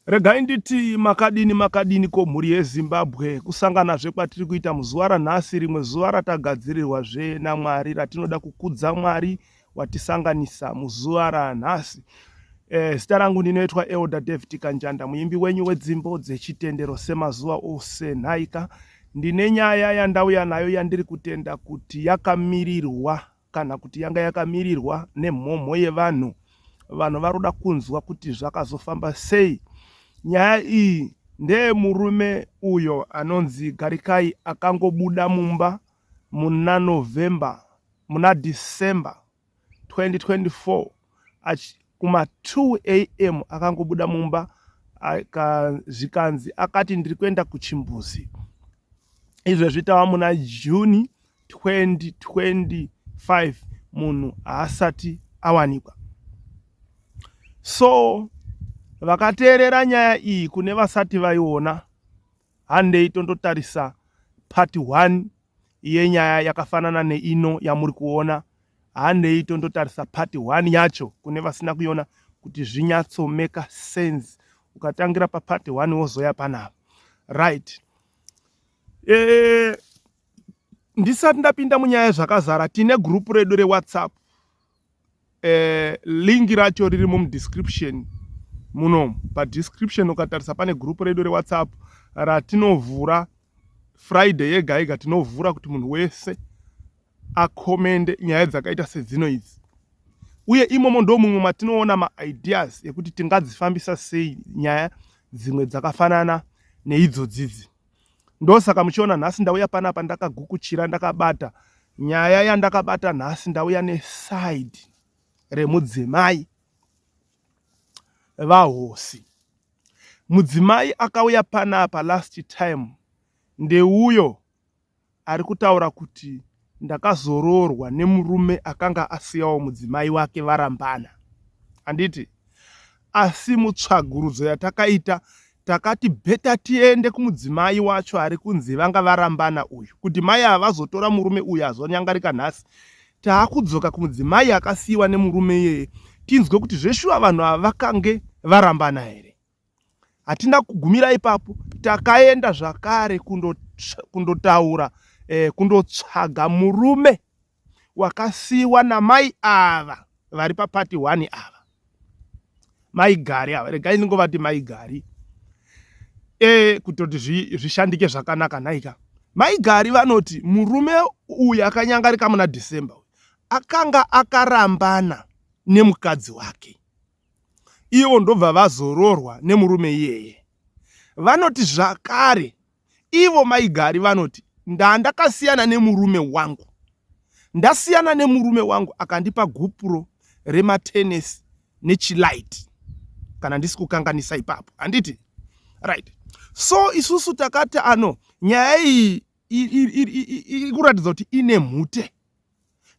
Regai nditi makadini ko mhuri yeZimbabwe kusanganazve kwatiri kuita muzuva ranhasi, rimwe zuva ratagadzirirwazve naMwari ratinoda kukudza Mwari watisanganisa muzuva ranhasi. Zita rangu ndinoitwa Elder David Kanjanda, muimbi wenyu wedzimbo dzechitendero semazuva ose nhaika. Ndine nyaya yandauya nayo yandiri kutenda kuti yakamirirwa kana kuti yanga yakamirirwa nemhomho yevanhu. Vanhu varoda kunzwa kuti zvakazofamba sei. Nyaya iyi ndeye murume uyo anonzi Garikai akangobuda mumba muna December 2024 kuma 2 AM akangobuda mumba zvikanzi akati ndiri kuenda kuchimbuzi. Izvo zvitawa muna June 2025 munhu haasati awanikwa. So vakateerera nyaya iyi kune vasati vaiona, handei tondotarisa part 1 yenyaya yakafanana neino yamuri kuona. Handei tondotarisa part 1 yacho kune vasina kuiona kuti zvinyatso make sense. Ukatangira part 1 wozoya panapa. Right. Ndisati ndapinda munyaya zvakazara, tine group redu reWhatsApp. Link racho riri mudescription muno. Padescription ukatarisa pane group redu reWhatsApp ratinovhura Friday yega yega, tinovhura kuti munhu wese akomende nyaya dzakaita sedzino idzi. Uye imomo ndo mumwe matinoona maideas ekuti tingadzifambisa sei nyaya dzimwe dzakafanana neidzodzidzi. Ndosaka muchiona nhasi ndauya panapa ndakagukuchira ndakabata nyaya yandakabata nhasi. Ndauya neside remudzimai vahosi. Mudzimai akauya panapa last time ndeuyo ari kutaura kuti ndakazororwa nemurume akanga asiyawo mudzimai wake varambana. Handiti? Asi mutsvagurudzo yatakaita takati beta tiende kumudzimai wacho ari kunzi vanga varambana uyu, kuti mai havazotora murume uyu azonyangarika nhasi. Taakudzoka kumudzimai akasiyiwa nemurume iyeye tinzwe kuti zveshuwa vanhu ava vakange varambana here. Hatina kugumira ipapo, takaenda zvakare kundotaura kundotsvaga murume wakasiyiwa namai ava vari papati 1 ava. Mai Gari ava, regai ndingovati mai Gari kuti zvishandike zvakanaka nhaika. Mai Gari vanoti murume uyu akanyangarika muna December akanga akarambana nemukadzi wake. Ivo ndobva vazororwa nemurume iyeye. Vanoti zvakare ivo mai Gari vanoti ndakasiyana nemurume wangu. Ndasiyana nemurume wangu akandipa gupuro rematenesi nechilaiti. Kana ndisi kukanganisa ipapo. Handiti? Right. So isusu takati nyaya iyi iri kuratidza kuti ine mhute.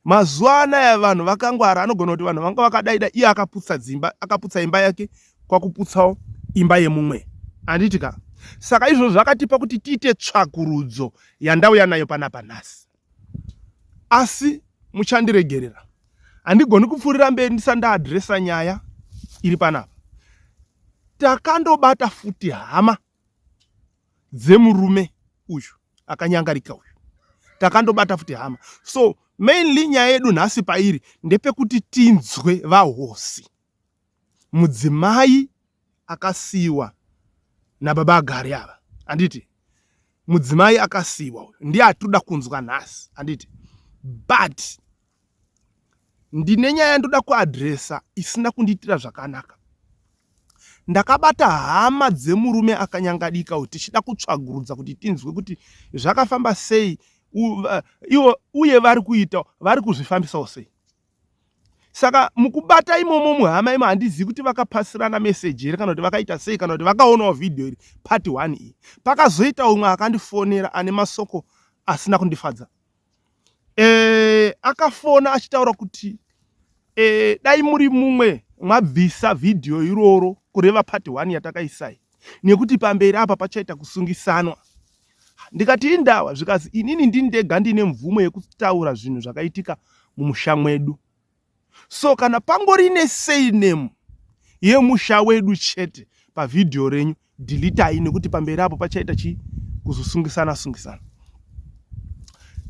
Mazuva anaya vanhu vakangwara, anogona kuti vanhu vanga vakadaida iye akaputsa imba yake kwakuputsawo imba yemumwe. Handitika? Saka izvo zvakatipa kuti tiite tsvakurudzo yandauya nayo panapa nhasi. Asi muchandiregerera. Handigoni kupfuurira mberi ndisati ndaadhiresa nyaya iri panapa. Takandobata futi hama dzemurume uyu akanyangarika uyu. Takandobata futi hama. So mainly nyaya yedu nhasi pairi ndepekuti tinzwe vahosi. Mudzimai akasiyiwa nababa Gari ava. Handiti? Mudzimai akasiyiwa uyu ndiye atoda kunzwa nhasi. Handiti? But ndine nyaya ndoda kuadhiresa isina kundiitira zvakanaka. Ndakabata hama dzemurume akanyangadika kuti tichida kutsvagurudza kuti tinzwe kuti zvakafamba sei uye vari kuzvifambisawo sei. Saka mukubata imomo muhama imo handizivi kuti vakapasirana meseji here kana kuti vakaita sei kana kuti vakaonawo vhidhiyo iri part 1 iyi. Pakazoita umwe akandifonera ane masoko asina kundifadza. Akafona achitaura kuti dai muri mumwe mwabvisa vhidhiyo iroro kureva part 1 yatakaisai nekuti pamberi apa pachaita kusungisanwa. Ndikati indawa zvikazi inini ndindega ndine mvumo yekutaura zvinhu zvakaitika mumusha mwedu. So kana pangori ne say name yemusha wedu chete pavhidhiyo renyu dhilitai, nekuti pamberi apo pachaita kuzosungisana.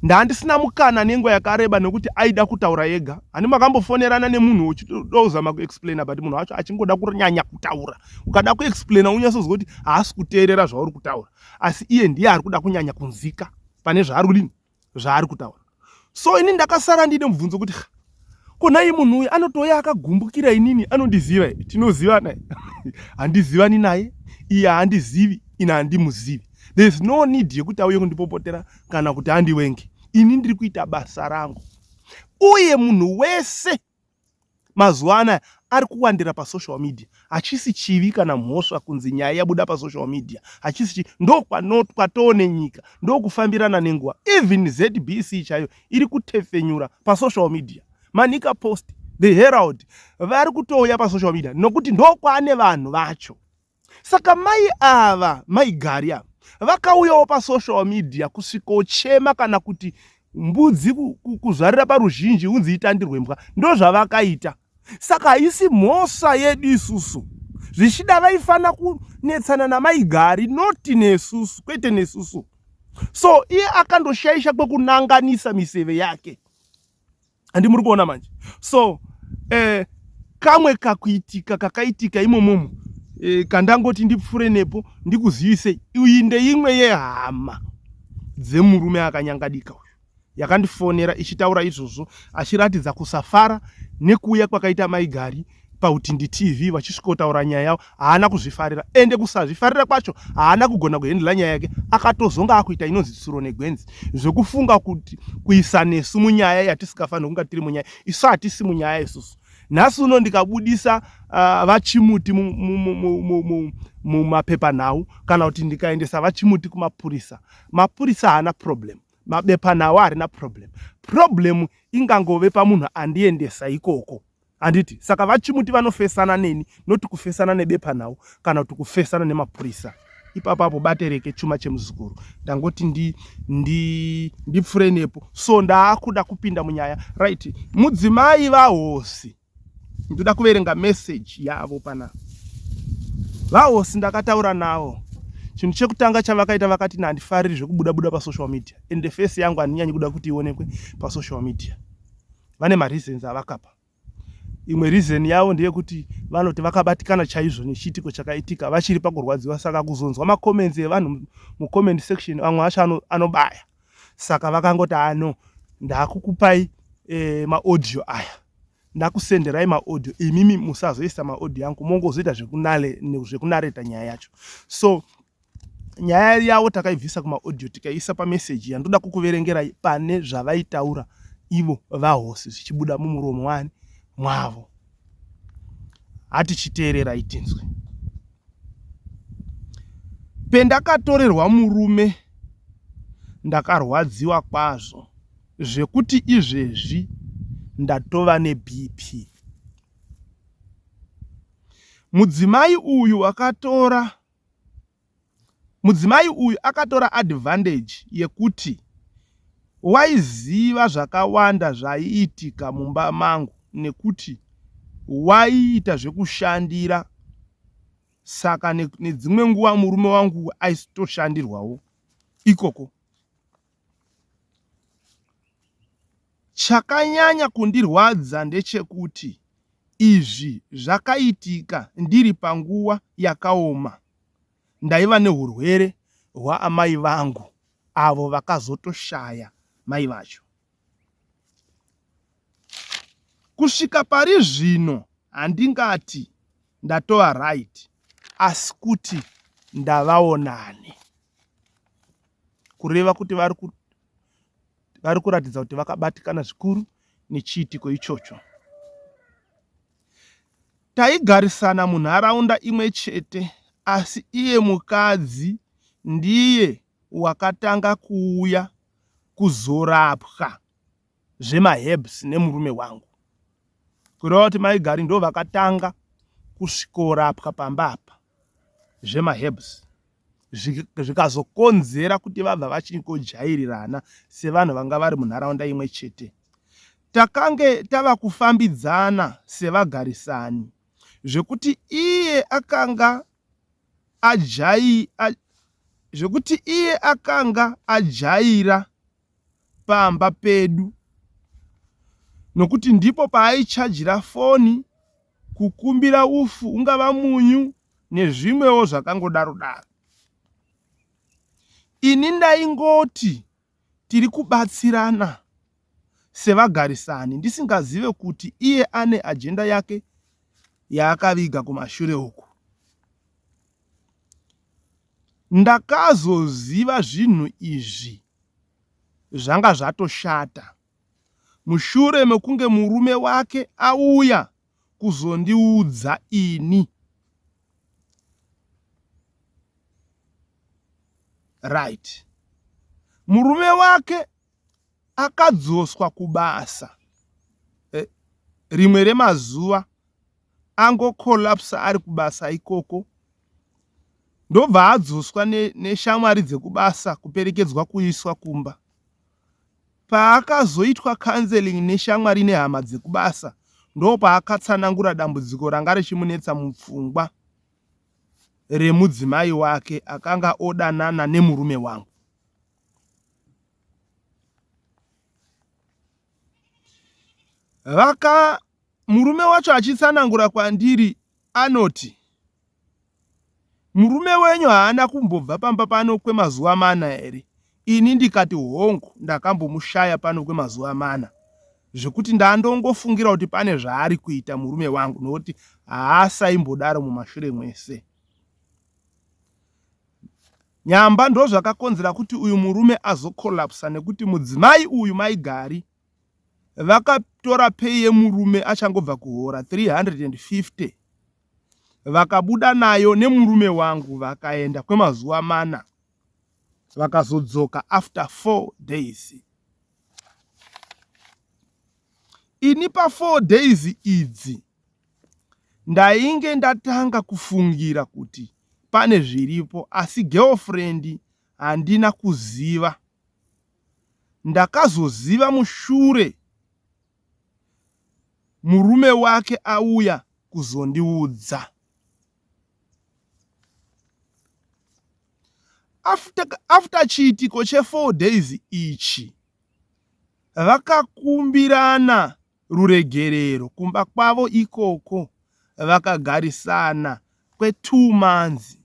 Ndandisina mukana nenguva yakareba nekuti aida kutaura yega. Handi makambofonerana nemunhu uchidozama kuexplaina but munhu wacho achingoda kunyanya kutaura. Ukada kuexplaina unyasozwa kuti haasi kuteerera zvauri kutaura. Asi iye ndiye ari kuda kunyanya kunzika pane zvaari kutaura. So ini ndakasara ndine mubvunzo kuti kona iye munhu uyu anotouya akagumbukira inini anondiziva. Tinozivana. Handizivani naye. Iye haandizivi, ina handimuzivi. There is no need yekuti auye kundipopotera kana kuti andiwenge. Ini ndiri kuita basa rangu. Uye munhu wese mazuva anaya ari kuwandira pasocial media. Hachisi chivi kana mhosva kunzi nyaya yabuda pasocial media. Hachisi chivi. Kwatoone nyika. Ndokufambirana nenguva. Even ZBC chayo iri kutefenyura pasocial media. Manika Post, The Herald, vari kutouya pasocial media. Nokuti ndokwane vanhu vacho. Saka mai Gari ava vakauyawo pasocial media kusvikochema kana kuti mbudzi kuzvarira paruzhinji unzi itandirwe mbwa. Ndozvavakaita. Saka haisi mhosva yedu isusu. Zvichida vaifana kunetsana namai Gari, noti nesusu, kwete nesusu. So iye akandoshaisha kwekunanganisa miseve yake. Handi muri kuona manje. So kamwe kakaitika imomomo. Kandangoti ndipfure nepo ndikuzivise uinde imwe yehama dzemurume akanyangadika uyu yakandifonera ichitaura izvozvo, achiratidza kusafara nekuuya kwakaita mai Gari paUtindi TV vachisvikotaura nyaya yavo. Haana kuzvifarira, ende kusazvifarira kwacho haana kugona kuhendela nyaya yake. Akatozonga akuita inonzi tsuro negwenzi zvekufunga kuti kuisa nesu munyaya yatisingafaniri kunga tiri munyaya. Isu hatisi munyaya isusu. Nhasi uno ndikabudisa vachimuti mumapepanhau kana kuti ndikaendesa vachimuti kumapurisa. Mapurisa haana problem. Mabepanhau harina problem. Problem ingangove pamunhu andiendesa ikoko. Handiti. Saka vachimuti vanofesana neni, noti kufesana nebepanhau kana kuti kufesana nemapurisa. Ipapapo batereke chuma chemuzukuru. Ndangoti ndipfure nepo. So ndaakuda kupinda munyaya. Right. Mudzimai vahosi. Ndoda kuverenga message yavo pana. Vahosi ndakataura navo. Chinhu chekutanga chavakaita vakati handifariri zvekubuda pasocial media. Ende face yangu handinyanyi kuda kuti ionekwe pasocial media. Vane mareasons avakapa. Imwe reason yavo ndeyekuti vanoti vakabatikana chaizvo nechiitiko chakaitika vachiri pakurwadziwa, saka kuzonzwa macomments evanhu mucomment section vamwe vacho anobaya. Saka vakangoti ano ndakukupai maaudio aya. Ndakusenderai maaudio, imimi musazoisa maaudio yangu, mongozoita zvekunareta nyaya yacho. So nyaya yavo takaibvisa kumaaudio tikaisa pamessage yandoda kukuverengerai pane zvavaitaura ivo vahosi zvichibuda mumuromo mwavo. Hatichiteererai tinzwe. Pendakatorerwa murume ndakarwadziwa kwazvo zvekuti izvezvi ndatova neBP. Mudzimai uyu akatora advantage yekuti waiziva zvakawanda zvaiitika mumba mangu nekuti waiita zvekushandira. Saka nedzimwe nguva murume wangu aitoshandirwawo ikoko. Chakanyanya kundirwadza ndechekuti izvi zvakaitika ndiri panguva yakaoma. Ndaiva neurwere hwaamai vangu avo vakazotoshaya mai vacho. Kusvika pari zvino handingati ndatova right, asi kuti ndavaonani. Kureva kuti vari kuratidza kuti vakabatikana zvikuru nechiitiko ichocho. Taigarisana munharaunda imwe chete, asi iye mukadzi ndiye wakatanga kuuya kuzorapwa zvemaherbs nemurume wangu. Kureva kuti mai Gari ndo vakatanga kusvikorapwa pamba apa zvemaherbs, zvikazokonzera kuti vabva vachingodzvairirana sevanhu vanga vari munharaunda imwe chete. Takange tava kufambidzana sevagarisani. zvekuti iye akanga ajaira pamba pedu, nokuti ndipo paaichajira foni, kukumbira ufu ungava munyu nezvimwewo zvakangodaro daro. Ini ndaingoti tiri kubatsirana sevagarisani ndisingazive kuti iye ane ajenda yake yaakaviga kumashure uku. Ndakazoziva zvinhu izvi zvanga zvatoshata mushure mekunge murume wake auya kuzondiudza ini. Right. Murume wake akadzoswa kubasa rimwe remazuva, angokolapsa ari kubasa ikoko, ndobva adzoswa neshamwari dzekubasa kuperekedzwa kuiswa kumba. Paakazoitwa counseling neshamwari nehama dzekubasa, ndo paakatsanangura dambudziko ranga richimunetsa mupfungwa remudzimai wake akanga odanana nemurume wangu. Murume wacho achitsanangura kwandiri anoti, murume wenyu haana kumbobva pamba pano kwemazuva 4 here? Ini ndikati hongu, ndakambomushaya pano kwemazuva 4, zvekuti ndandongofungira kuti pane zvaari kuita murume wangu, nokuti haasaimbodaro mumashure mwese. Nyamba ndo zvakakonzera kuti uyu murume azokolapsa, nekuti mudzimai uyu Maigari vakatora pei yemurume achangobva kuhora 350, vakabuda nayo nemurume wangu vakaenda kwemazuva 4, vakazodzoka after 4 days. Ini pa4 days idzi ndainge ndatanga kufungira kuti pane zviripo, asi girlfriend handina kuziva. Ndakazoziva mushure murume wake auya kuzondiudza. After chiitiko che4 days ichi, vakakumbirana ruregerero kumba kwavo ikoko, vakagarisana kwe2 months,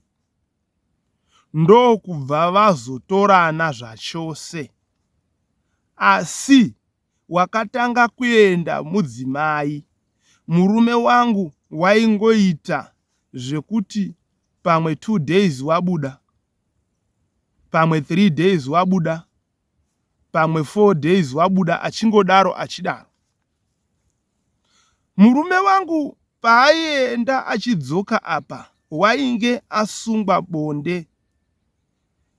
ndo kubva vazotorana zvachose. Asi wakatanga kuenda mudzimai, murume wangu waingoita zvekuti pamwe 2 days wabuda, pamwe 3 days wabuda, pamwe 4 days wabuda, achingodaro achidaro. Murume wangu paaienda achidzoka apa, wainge asungwa bonde.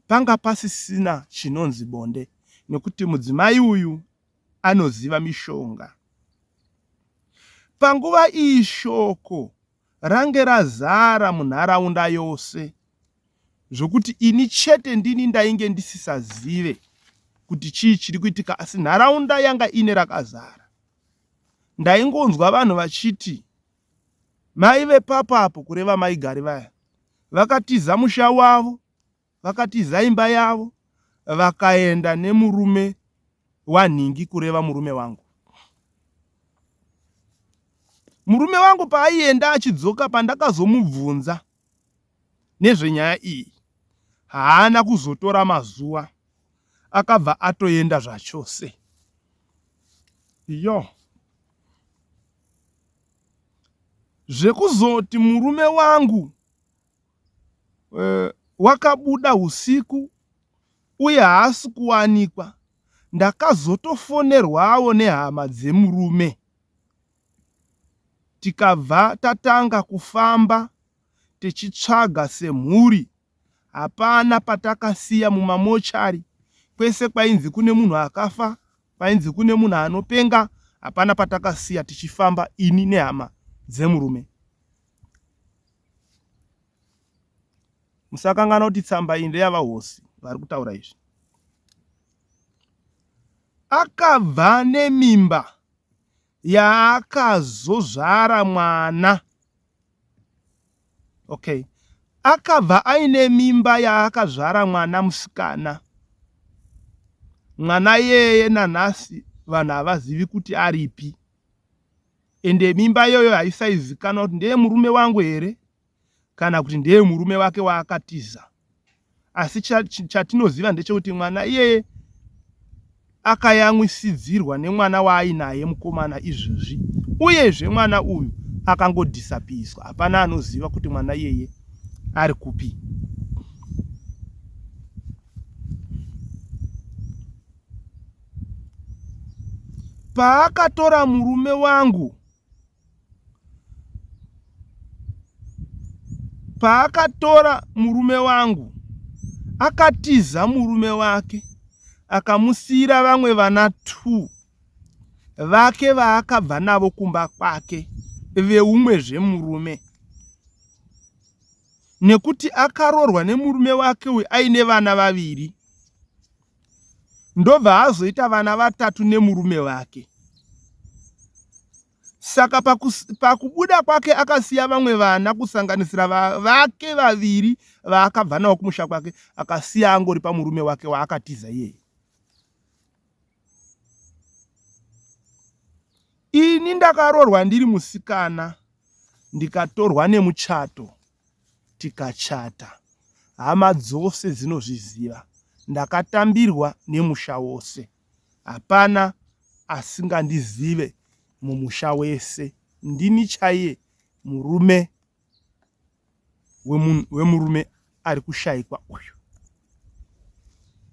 Panga pasisina chinonzi bonde, nekuti mudzimai uyu anoziva mishonga. Panguva iyi shoko range razara munharaunda yose, zvokuti ini chete ndini ndainge ndisisazive kuti chii chiri kuitika, asi nharaunda yanga ine rakazara. Ndaingonzwa vanhu vachiti mai vepapapo, kureva Maigari vaya, vakatiza musha wavo, vakatiza imba yavo, vakaenda nemurume wanhingi, kureva murume wangu. Murume wangu paaienda achidzoka, pandakazomubvunza nezvenyaya iyi, haana kuzotora mazuva, akabva atoenda zvachose. Yo, zvekuzoti murume wangu wakabuda usiku uye haasi kuwanikwa, ndakazotofonerwawo nehama dzemurume, tikabva tatanga kufamba tichitsvaga semhuri. Hapana patakasiya mumamochari, kwese kwainzi kune munhu akafa, kwainzi kune munhu anopenga, hapana patakasiya tichifamba ini nehama dzemurume. Musakangana kuti tsamba iyi ndeyavahosi vari kutaura izvi. Akabva nemimba yaakazozvara mwana Okay. Akabva aine mimba yaakazvara mwana musikana. Mwana yeye nanhasi vanhu havazivi kuti aripi. Ende mimba iyoyo haisaizikanwa kuti ndeye murume wangu here kana kuti ndeye murume wake waakatiza. Asi chatinoziva ndechekuti mwana iyeye akayamwisidzirwa nemwana waainaye mukomana izvozvi. Uyezve mwana uyu akangodhisapiswa. Hapana anoziva kuti mwana iyeye ari kupi. Paakatora murume wangu, akatiza murume wake, akamusiyira vamwe vana 2 vake vaakabva navo kumba kwake veumwezve murume. Nekuti akaroorwa nemurume wake uyu aine vana 2, ndobva azoita vana 3 nemurume wake. Saka pakubuda kwake akasiya vamwe vana kusanganisira vake 2 vaakabva navo kumusha kwake, akasiya angori pamurume wake waakatiza yeye. Ini ndakaroorwa ndiri musikana, ndikatorwa nemuchato, tikachata. Hama dzose dzinozviziva. Ndakatambirwa nemusha wose. Hapana asingandizive mumusha wese. Ndini chaiye murume wemurume ari kushayikwa uyu.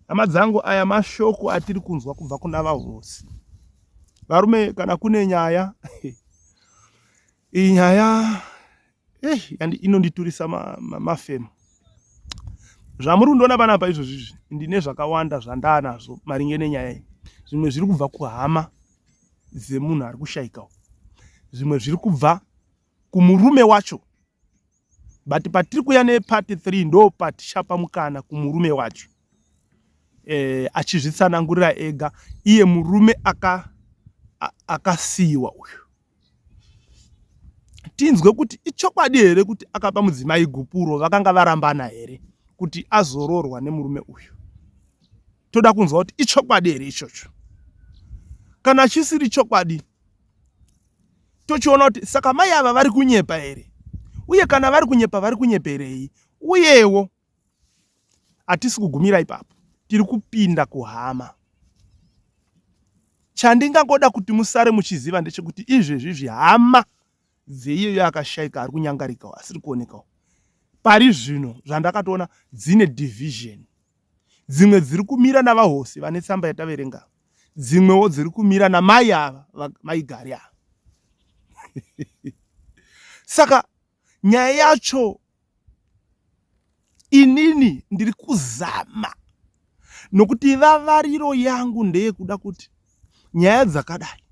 Hama dzangu, aya mashoko atiri kunzwa kubva kuna vahosi. Varume, kana kune nyaya iyi nyaya inonditurisa mafemo. Zvamuri kundoona panapa izvozvi ndine zvakawanda zvandaanazvo maringe nenyaya iyi. Zvimwe zviri kubva kuhama dzemunhu ari kushayika, zvimwe zviri kubva kumurume wacho. But patiri kuya nepart 3 ndo patichapa mukana kumurume wacho, achizvitsanangurira ega iye murume akasiyiwa uyu. Tinzwe kuti ichokwadi here kuti akapa mudzimai gupuro, vakanga varambana here kuti azoroorwa nemurume uyu. Toda kunzwa kuti ichokwadi here ichocho. Kana chisiri chokwadi, tochiona kuti saka mai ava vari kunyepa here, uye kana vari kunyepa vari kunyeperei. Uyewo hatisi kugumira ipapo, tiri kupinda kuhama. Chandingangoda kuti musare muchiziva ndechekuti izvezvi hama dzeiyoyo akashayika ari kunyangarikawo, asiri kuonekawo. Pari zvino zvandakatoona dzine division. Dzimwe dziri kumira navahosi vane tsamba yataverenga, dzimwewo dziri kumira namai ava maigari ava. Saka nyaya yacho inini ndiri kuzama, nokuti vavariro yangu ndeye kuda kuti nyaya dzakadai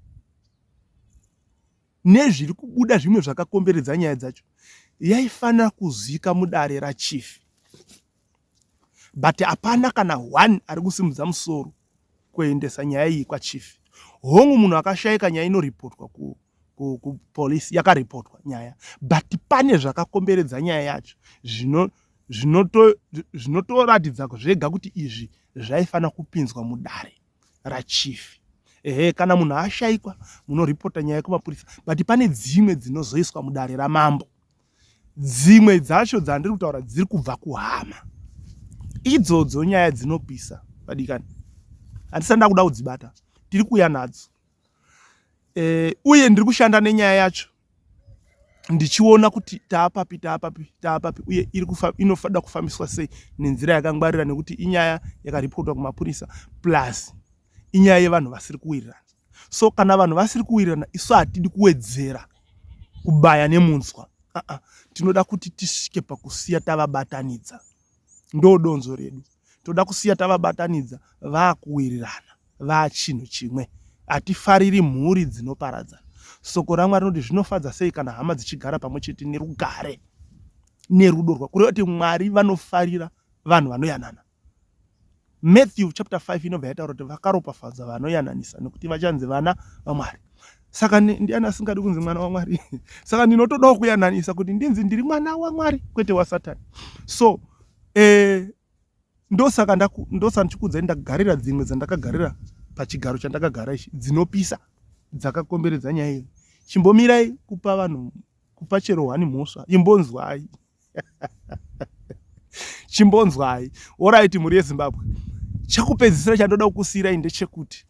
nezviri kubuda zvimwe zvakakomberedza nyaya dzacho yaifanira kuzika mudare rachifi. But hapana kana 1 ari kusimudza musoro kuendesa nyaya iyi kwachifi. Hongu munhu akashayika nyaya inoripotwa kupolisi, yakaripotwa nyaya. But pane zvakakomberedza nyaya yacho zvinotoratidza zvega kuti izvi zvaifanira kupinzwa mudare rachifi. Kana munhu ashayikwa munoripota nyaya kumapurisa. But pane dzimwe dzinozoiswa mudare ramambo. Dzimwe dzacho dzandiri kutaura dziri kubva kuhama. Idzodzo nyaya dzinopisa padikani. Handisanda kuda kudzibata, tiri kuya nadzo. Uye ndiri kushanda nenyaya yacho ndichiona kuti taapapi, uye inofanira kufambiswa sei nenzira yakangwarira, nekuti inyaya yakaripotwa kumapurisa plus inyaya yevanhu vasiri kuwirirana. So kana vanhu vasiri kuwirirana, isu hatidi kuwedzera kubaya nemunzwa. Tinoda kuti tisvike pakusiya tavabatanidza. Ndo donzo redu. Toda kusiya tavabatanidza, vakuwirirana, vachinhu chimwe. Hatifariri mhuri dzinoparadzana. Soko raMwari rinoti zvinofadza sei kana hama dzichigara pamwe chete nerugare nerudo rwakureva kuti Mwari vanofarira vanhu vanoyanana. Matthew chapter 5 inobva yataura kuti vakaropafadza vanoyananisa, nekuti vachanzi vana vaMwari. Saka ndiani asingadi kunzi mwana waMwari? Saka ndinotodawo kuyananisa kuti ndinzi ndiri mwana waMwari kwete waSatani. So ndosaka ndichikudzai ndagarira dzimwe dzandakagarira pachigaro chandakagara ichi dzinopisa dzakakomberedza nyaya iyi. Chimbomirai kupa vanhu, kupa chero hwani mhosva, imbonzwai. Chimbonzwai. Alright, muri yeZimbabwe. Chakupedzisira chandoda kukusiyirai ndechekuti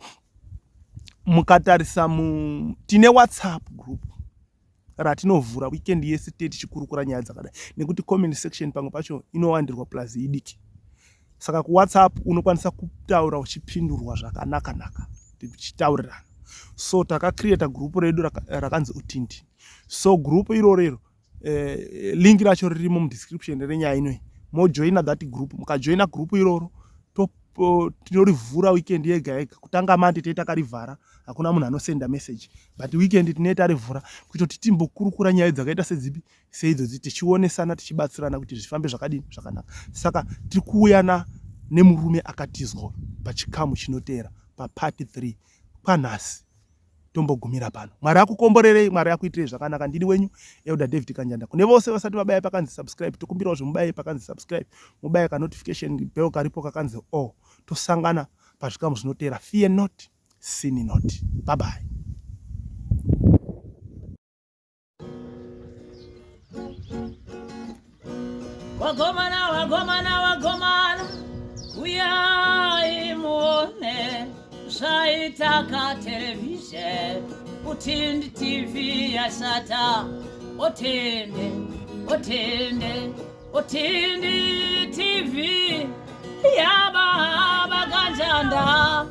mukatarisa tine WhatsApp group ratinovhura weekend yese tichikurukura nyaya dzakadai, nekuti comment section pamwe pacho inowandirwa plus idiki. Saka ku WhatsApp unokwanisa kutaura uchipindurwa zvakanaka tichitaurirana. So takacreate group redu rakanzi Utindi. So group irorero link racho ririmo mu description renyaya inoi. Mojoina that group, mukajoina group iroro tinorivhura weekend yega kutanga Monday takarivhara, hakuna munhu anosenda message, but weekend tinoita rivhura kuita kuti timbokurukura nyaya dzakaita sedzipi seidzozi, tichionesana tichibatsirana kuti zvifambe zvakadini zvakanaka. Saka tiri kuuya nemurume akatizwa pachikamu chinoteera part 3 kwanhasi. Tombogumira pano. Mwari akukomborerei, Mwari akuitirei zvakanaka. Ndini wenyu Elder David Kanjanda. Kune vose vasati vabaye pakanzi subscribe, tokumbirawo zvomubaye pakanzi subscribe, mubaye ka notification bell karipo kakanzi all. Tosangana pazvikamu zvinoteera. Fear not, sin not. Bye bye. Wagomana uyai muone zvaitaka television Utindi TV yasata. Utindi TV yababa Kanjanda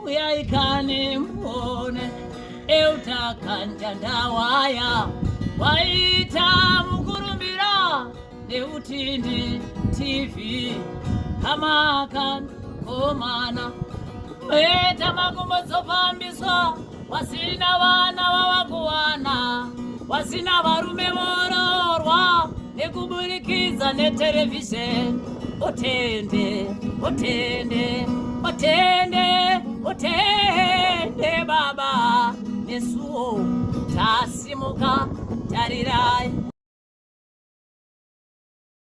uyai kani muone Elder Kanjanda waita mukurumbira Utindi TV amakan komana Meta makumbo zopambiswa, wasina vana wavakuwana, wasina varume vororwa, nekuburikiza netelevisheni. Utende baba, nesuo tasimuka tarirai.